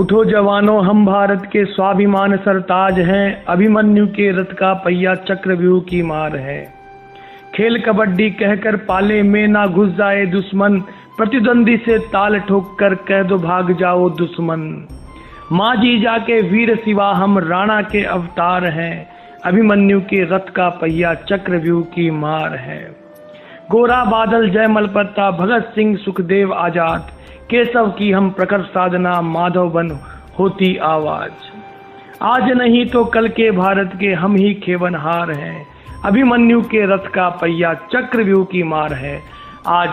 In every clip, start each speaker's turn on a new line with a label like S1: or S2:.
S1: उठो जवानों, हम भारत के स्वाभिमान सरताज हैं। अभिमन्यु के रथ का पहिया चक्रव्यूह की मार है। खेल कबड्डी कहकर पाले में ना घुस जाए दुश्मन, प्रतिद्वंदी से ताल ठोक कर कह दो भाग जाओ दुश्मन। माँ जी जाके वीर शिवा, हम राणा के अवतार हैं। अभिमन्यु के रथ का पहिया चक्रव्यूह की मार है। गोरा बादल जयमल प्रताप, भगत सिंह सुखदेव आजाद, केशव की हम प्रखर साधना, माधव बन होती आवाज। आज नहीं तो कल के भारत के हम ही खेवनहार हैं। अभिमन्यु के रथ का पहिया चक्रव्यूह की मार है। आज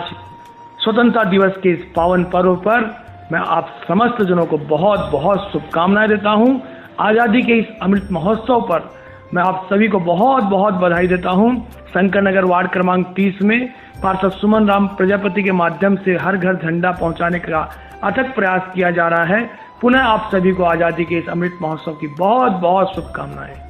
S1: स्वतंत्रता दिवस के इस पावन पर्व पर मैं आप समस्त जनों को बहुत बहुत शुभकामनाएं देता हूं। आज़ादी के इस अमृत महोत्सव पर मैं आप सभी को बहुत बहुत बधाई देता हूं। शंकर नगर वार्ड क्रमांक 30 में पार्षद सुमन राम प्रजापति के माध्यम से हर घर झंडा पहुंचाने का अथक प्रयास किया जा रहा है। पुनः आप सभी को आज़ादी के इस अमृत महोत्सव की बहुत बहुत शुभकामनाएं।